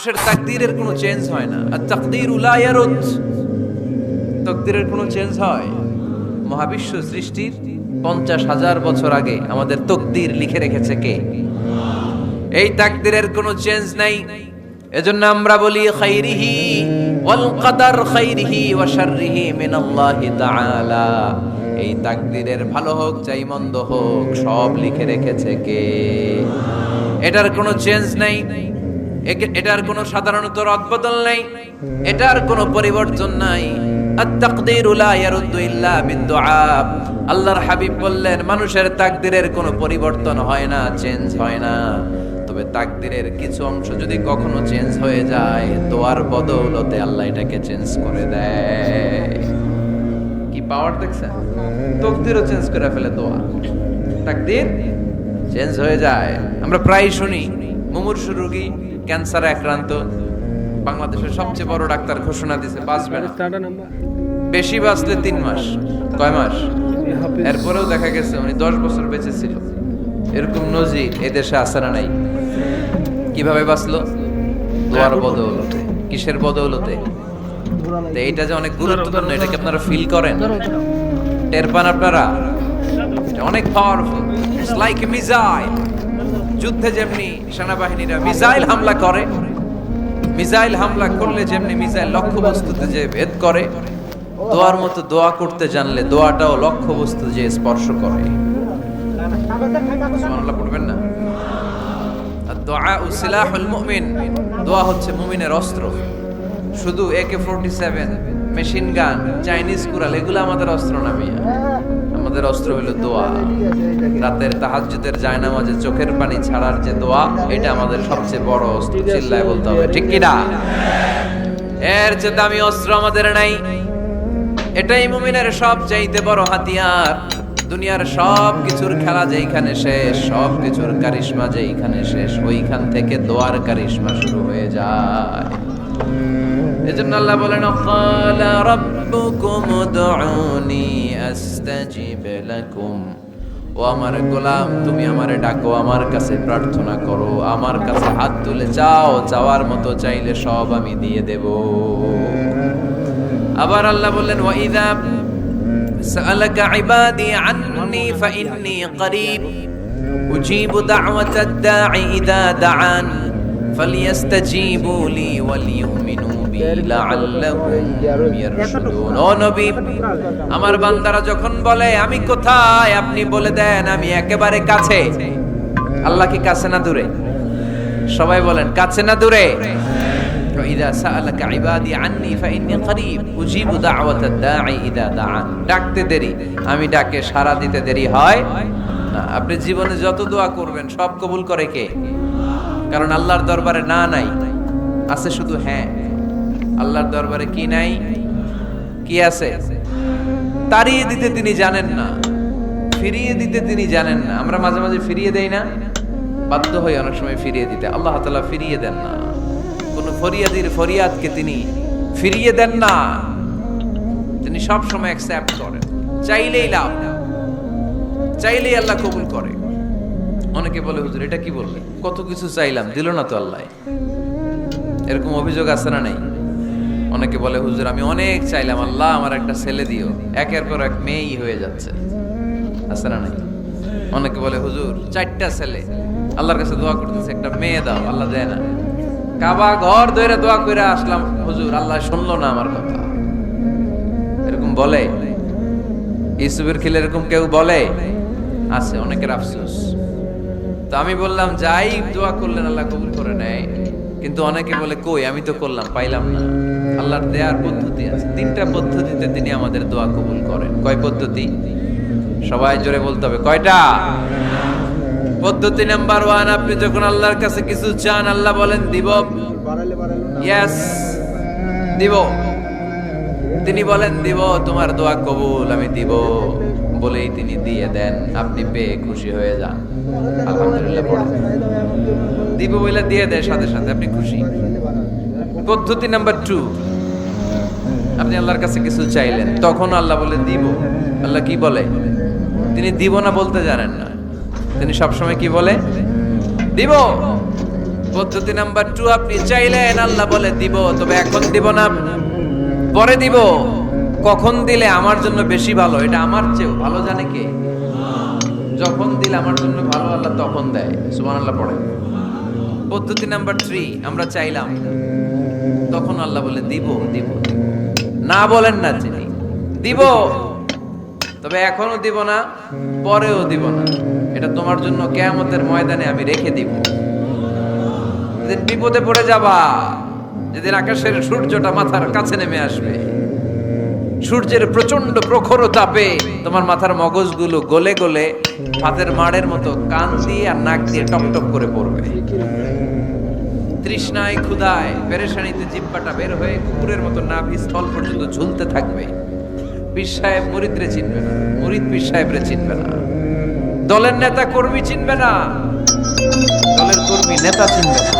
মানুষের তাকদীরের কোনো চেঞ্জ হয় না। আর তাকদীরু লা ইয়ারুদ, তাকদীরের কোনো চেঞ্জ হয়? মহাবিশ্ব সৃষ্টির 50,000 বছর আগে আমাদের তাকদীর লিখে রেখেছে কে? এই তাকদীরের কোনো চেঞ্জ নাই। এজন্য আমরা বলি খাইরিহি ওয়াল কদর, খাইরিহি ওয়া শাররিহি মিনাল্লাহি তাআলা। এই তাকদীরের ভালো হোক চাই মন্দ হোক সব লিখে রেখেছে কে? এটার কোনো চেঞ্জ নাই, এটার কোনো সাধারণত রদবদল নাই, এটার কোনো পরিবর্তন নাই। আত-তাকদীরু লা ইয়ারুদ্দু ইল্লা বিদ-দুআ। আল্লাহর হাবিব বললেন মানুষের তাকদীরের কোনো পরিবর্তন হয় না, চেঞ্জ হয় না। তবে তাকদীরের কিছু অংশ যদি কখনো চেঞ্জ হয়ে যায়, দোয়ার বদৌলতে আল্লাহ এটাকে চেঞ্জ করে দেয়। কি পাওয়ার দেখছেন? তাকদীরও চেঞ্জ করে ফেলে দোয়া, তাকদীর চেঞ্জ হয়ে যায়। আমরা প্রায় শুনি মুমূর্ষু রোগী, ক্যান্সারে আক্রান্ত, বাংলাদেশের সবচেয়ে বড় ডাক্তার ঘোষণা দিয়েছে বাঁচবে না, বেশি বাঁচলে 3 মাস। কয় মাস? এরপরেও দেখা গেছে উনি 10 বছর বেঁচে ছিল। এরকম নজির এই দেশে আছে না নাই? কিভাবে বাঁচলো? দোয়ার বদৌলতে। কিসের বদৌলতে? তো এইটা যে অনেক গুরুত্বপূর্ণ, এটা কি আপনারা ফিল করেন, টের পান আপনারা? এটা অনেক powerful. It's like a missile. যুদ্ধে যেমনি সেনাবাহিনীরা মিসাইল হামলা করে, মিসাইল হামলা করলে যেমনি মিসাইল লক্ষ্যবস্তুতে যে ভেদ করে, দোয়ার মতো দোয়া করতে জানলে দোয়াটাও লক্ষ্যবস্তু যে স্পর্শ করে। সুবহানাল্লাহ পড়বেন না? দোয়া সিলাহুল মুমিন, দোয়া হচ্ছে মুমিনের অস্ত্র। শুধু AK-47, machine gun, Chinese Corel এগুলো আমাদের অস্ত্র না মিয়া। আমাদের অস্ত্র হলো দোয়া। রাতের তাহাজ্জুদের জায়নামাজে চোখের পানি ছাড়ার যে দোয়া, এটা আমাদের সবচেয়ে বড় অস্ত্র। চিল্লায় বলতে হবে ঠিক কি না? এর চেয়ে দামি অস্ত্র আমাদের নাই। এটাই মুমিনের সবচাইতে বড় হাতিয়ার। দুনিয়ার সব কিছুর খেলা যেইখানে শেষ, সব কিছুর কারিশমা যেইখানে শেষ, ওইখান থেকে দোয়ার কারিশমা শুরু হয়ে যায়। এজন্য আল্লাহ বলেন ক্বালা রাব্বুকুম উদউনি আস্তাজিব লাকুম। ও আমার গোলাম, তুমি আমারে ডাকো, আমার কাছে প্রার্থনা করো, আমার কাছে হাত তুলে চাও, চাওয়ার মতো চাইলে সব আমি দিয়ে দেব। আবার আল্লাহ বললেন ওয়া ইযা সাআলাকা ইবাদি আন্নী ফাইন্নী করিব উজিবু দাওয়াতাদ দাঈ ইযা দাআন ফালিয়াস্তাজিবু লি ওয়ালিউমিনু বি লাআল্লাহুম ইয়ারশুদুন। ও নবী, আমার বান্দারা যখন বলে আমি কোথায়, আপনি বলে দেন আমি একেবারে কাছে। আল্লাহ কি কাছে না দূরে? সবাই বলেন কাছে না দূরে? ইযা সাআলাকা ইবাদি আন্নী ফাইন্নী করিব উজিবু দাওয়াতাদ দাঈ ইযা দাআন। ডাকতে দেরি, আমি ডাকে সাড়া দিতে দেরি হয় না। আপনি জীবনে যত দোয়া করবেন সব কবুল করে কে? কারণ আল্লাহর দরবারে না নাই, আছে শুধু হ্যাঁ। আল্লাহর দরবারে কি নাই? কি আছে? তাড়িয়ে দিতে তিনি জানেন না, ফিরিয়ে দিতে তিনি জানেন না। আমরা মাঝে মাঝে ফিরিয়ে দেই না, বাধ্য হই অনেক সময় ফিরিয়ে দিতে। আল্লাহ তাআলা ফিরিয়ে দেন না। কোন ফরিয়াদির ফরিয়াদকে তিনি ফিরিয়ে দেন না, তিনি সব সময় অ্যাকসেপ্ট করেন। চাইলেই লাভ, চাইলেই আল্লাহ কবুল করে। অনেকে বলে হুজুর এটা কি বললেন, কত কিছু চাইলাম দিল না তো আল্লাহ। এরকম অভিযোগ আছে না নাই? অনেকে বলে হুজুর আমি অনেক চাইলাম, আল্লাহ আমার একটা ছেলে দিও, একের পর এক মেয়েই হয়ে যাচ্ছে। আছে না নাই? অনেকে বলে হুজুর 4টা ছেলে, আল্লাহর কাছে দোয়া করতেছে একটা মেয়ে দাও, আল্লাহ দেয় না। কাবা ঘর ধরে দোয়া করে আসলাম, হুজুর আল্লাহ শুনলো না আমার কথা। এরকম বলে? ইউসুফের খিলে এরকম কেউ বলে? আছে, অনেকের আফসোস। তো আমি বললাম যাই দোয়া করলেন আল্লাহ কবুল করে নেয়, কিন্তু অনেকে বলে কই আমি তো করলাম পাইলাম না। আল্লাহর দেয়ার পদ্ধতি আছে, 3টা পদ্ধতিতে তিনি আমাদের দোয়া কবুল করেন। কয় পদ্ধতি? সবাই জোরে বলতে হবে, কয়টা? পদ্ধতি নাম্বার 1, আপনি যখন আল্লাহর কাছে কিছু চান আল্লাহ বলেন দিব, ইয়েস দিব। তিনি বলেন দিব, তোমার দোয়া কবুল, আমি দিব বলেই তিনি দিয়ে দেন। আপনি পেয়ে খুশি হয়ে যান, আলহামদুলিল্লাহ পড়েন। দিব বলে দিয়ে দেয় সাথে সাথে, আপনি খুশি। পদ্ধতি নাম্বার 2, আপনি আল্লাহর কাছে কিছু চাইলেন, তখন আল্লাহ বলে দিব। আল্লাহ কি বলে? তিনি দিব না বলতে জানেন না, তিনি সবসময় কি বলে? দিব। পদ্ধতি নাম্বার 2, আপনি চাইলেন, আল্লাহ বলে দিব, তবে এখন দিব না, পরে দিব। কখন দিলে আমার জন্য বেশি ভালো, এটা আমার চেয়েও ভালো জানে কে? যখন দিলে আমার জন্য ভালো আল্লাহ তখন দেয়। সুবহানাল্লাহ পড়ে। পদ্ধতি নাম্বার 3, আমরা চাইলাম, তখন আল্লাহ বলে দিব দিব। না বলেন না যিনি, দিব, তবে এখনো দিব না, পরেও দিব না। এটা তোমার জন্য কিয়ামতের ময়দানে আমি রেখে দিব। যেদিন বিপদে পড়ে যাবা, যেদিন আকাশের সূর্যটা মাথার কাছে নেমে আসবে, সূর্যের প্রচন্ড প্রখর তাপে তোমার মাথার মগজগুলো গলে গলে ভাতের মাড়ের মতো কান দিয়ে আর নাক দিয়ে টপটপ করে পড়বে। তৃষ্ণায় ক্ষুধায় পেরেশানিতে জিহ্বাটা বের হয়ে কুকুরের মতো নাভি স্থল পর্যন্ত ঝুলতে থাকবে। পীর সাহেব মুরিদরে চিনবে না, মুরিদ পীর সাহেবরে চিনবে না, দলের নেতা কর্মী চিনবে না, দলের কর্মী নেতা চিনবে না।